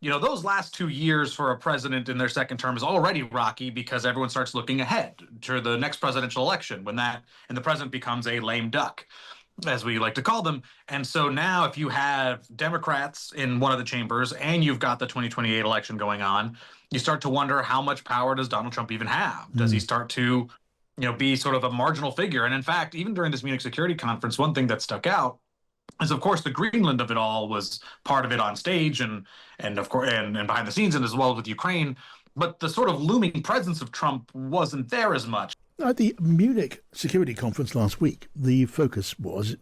those last 2 years for a president in their second term is already rocky because everyone starts looking ahead to the next presidential election and the president becomes a lame duck, as we like to call them. And so now if you have Democrats in one of the chambers and you've got the 2028 election going on, you start to wonder, how much power does Donald Trump even have? Does he start to, be sort of a marginal figure? And in fact, even during this Munich Security Conference, one thing that stuck out is, of course, the Greenland of it all was part of it on stage and of course and behind the scenes, and as well with Ukraine. But the sort of looming presence of Trump wasn't there as much. At the Munich Security Conference last week, the focus was,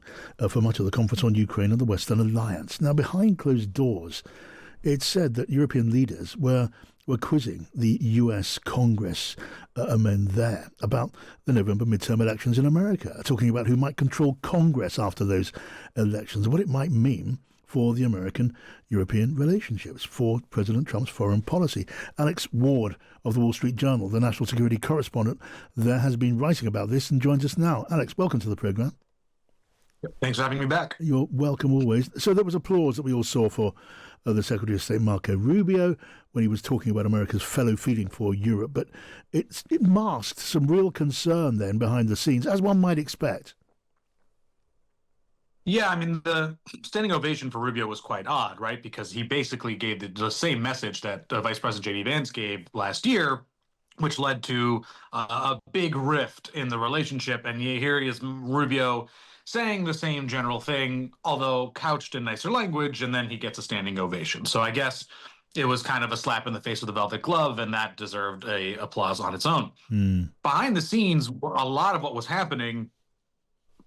for much of the conference, on Ukraine and the Western Alliance. Now, behind closed doors, it's said that European leaders were quizzing the US Congress men there about the November midterm elections in America, talking about who might control Congress after those elections, what it might mean for the American-European relationships, for President Trump's foreign policy. Alex Ward of the Wall Street Journal, the national security correspondent there, has been writing about this and joins us now. Alex, welcome to the programme. Thanks for having me back. You're welcome always. So there was applause that we all saw for the Secretary of State Marco Rubio when he was talking about America's fellow feeling for Europe, but it masked some real concern then behind the scenes, as one might expect. Yeah, I mean, the standing ovation for Rubio was quite odd, right? Because he basically gave the same message that Vice President J.D. Vance gave last year, which led to a big rift in the relationship. And here he is, Rubio, saying the same general thing, although couched in nicer language, and then he gets a standing ovation. So I guess it was kind of a slap in the face with a velvet glove, and that deserved a applause on its own. Behind the scenes, a lot of what was happening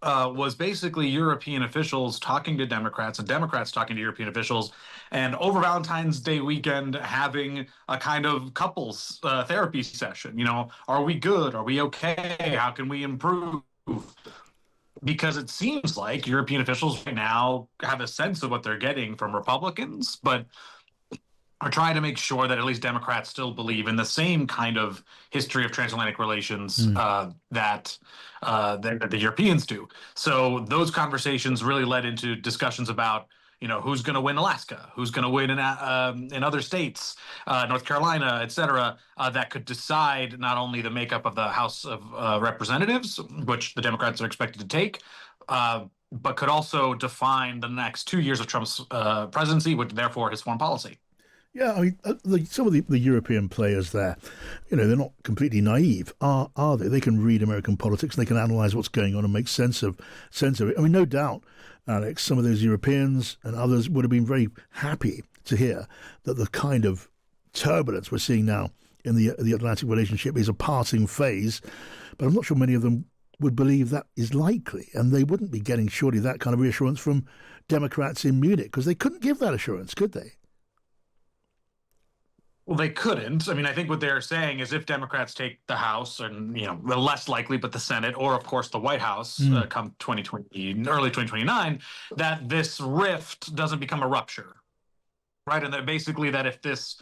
was basically European officials talking to Democrats and Democrats talking to European officials, and over Valentine's Day weekend having a kind of couples therapy session. Are we good? Are we okay? How can we improve? Because it seems like European officials right now have a sense of what they're getting from Republicans, but are trying to make sure that at least Democrats still believe in the same kind of history of transatlantic relations that the Europeans do. So those conversations really led into discussions about, who's going to win Alaska, who's going to win in other states, North Carolina, et cetera, that could decide not only the makeup of the House of Representatives, which the Democrats are expected to take, but could also define the next 2 years of Trump's presidency, which therefore his foreign policy. Yeah, I mean, some of the European players there, they're not completely naive, are they? They can read American politics, and they can analyse what's going on and make sense of it. I mean, no doubt, Alex, some of those Europeans and others would have been very happy to hear that the kind of turbulence we're seeing now in the Atlantic relationship is a passing phase, but I'm not sure many of them would believe that is likely, and they wouldn't be getting surely that kind of reassurance from Democrats in Munich, because they couldn't give that assurance, could they? Well, they couldn't. I mean, I think what they're saying is if Democrats take the House, and less likely, but the Senate, or of course the White House, come 2020, early 2029, that this rift doesn't become a rupture, right? And that basically that if this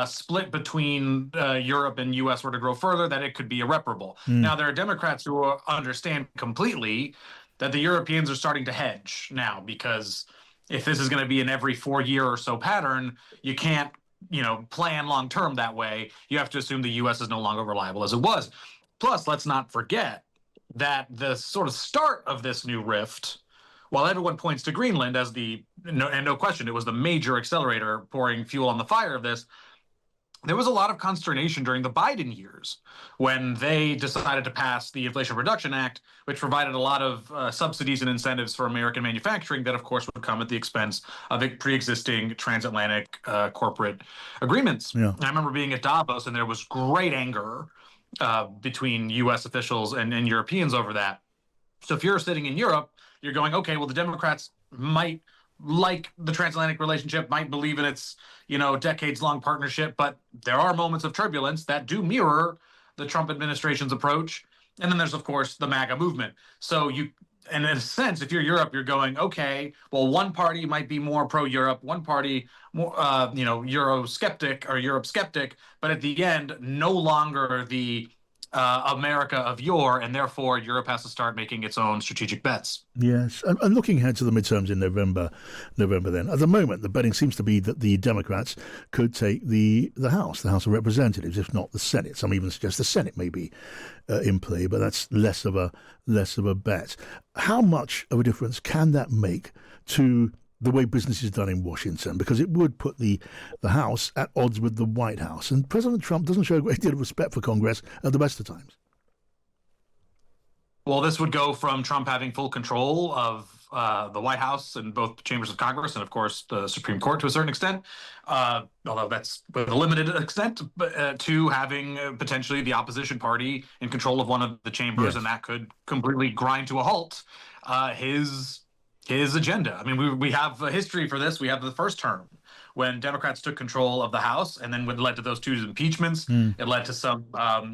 split between Europe and U.S. were to grow further, that it could be irreparable. Now, there are Democrats who understand completely that the Europeans are starting to hedge now, because if this is going to be an every 4-year or so pattern, you can't plan long term that way. You have to assume the U.S. is no longer reliable as it was. Plus, let's not forget that the sort of start of this new rift, while everyone points to Greenland as no question, it was the major accelerator pouring fuel on the fire of this, there was a lot of consternation during the Biden years when they decided to pass the Inflation Reduction Act, which provided a lot of subsidies and incentives for American manufacturing that, of course, would come at the expense of pre-existing transatlantic corporate agreements. Yeah. I remember being at Davos, and there was great anger between U.S. officials and Europeans over that. So if you're sitting in Europe, you're going, okay, well, the Democrats might like the transatlantic relationship, might believe in its, decades-long partnership, but there are moments of turbulence that do mirror the Trump administration's approach. And then there's, of course, the MAGA movement. So and in a sense, if you're Europe, you're going, okay, well, one party might be more pro-Europe, one party more, Euro skeptic or Europe skeptic, but at the end, no longer the America of yore, and therefore Europe has to start making its own strategic bets. Yes, and looking ahead to the midterms in November. Then, at the moment, the betting seems to be that the Democrats could take the House of Representatives, if not the Senate. Some even suggest the Senate may be in play, but that's less of a bet. How much of a difference can that make to the way business is done in Washington? Because it would put the House at odds with the White House, and President Trump doesn't show a great deal of respect for Congress at the best of times. Well, this would go from Trump having full control of the White House and both chambers of Congress and, of course, the Supreme Court to a certain extent, although that's with a limited extent, to having potentially the opposition party in control of one of the chambers, yes. And that could completely grind to a halt his agenda. I mean, we have a history for this. We have the first term when Democrats took control of the House, and then when it led to those two impeachments, it led to some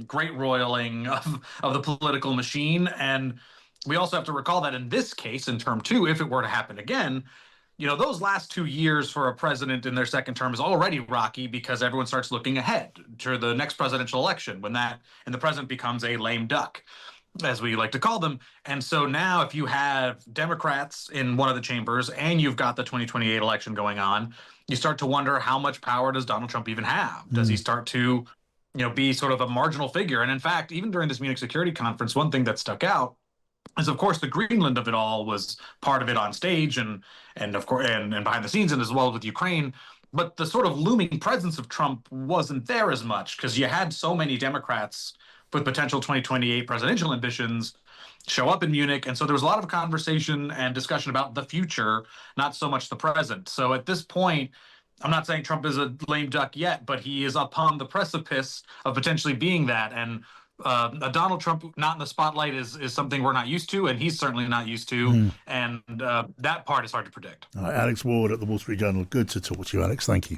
great roiling of the political machine. And we also have to recall that in this case, in term two, if it were to happen again, those last 2 years for a president in their second term is already rocky because everyone starts looking ahead to the next presidential election and the president becomes a lame duck, as we like to call them. And so now if you have Democrats in one of the chambers and you've got the 2028 election going on, you start to wonder, how much power does Donald Trump even have? Does he start to, be sort of a marginal figure? And in fact, even during this Munich Security Conference, one thing that stuck out is, of course, the Greenland of it all was part of it on stage and of course, and behind the scenes, and as well with Ukraine. But the sort of looming presence of Trump wasn't there as much because you had so many Democrats with potential 2028 presidential ambitions show up in Munich. And so there was a lot of conversation and discussion about the future, not so much the present. So at this point, I'm not saying Trump is a lame duck yet, but he is upon the precipice of potentially being that. And a Donald Trump not in the spotlight is something we're not used to, and he's certainly not used to. And that part is hard to predict. Alex Ward at the Wall Street Journal. Good to talk to you, Alex. Thank you.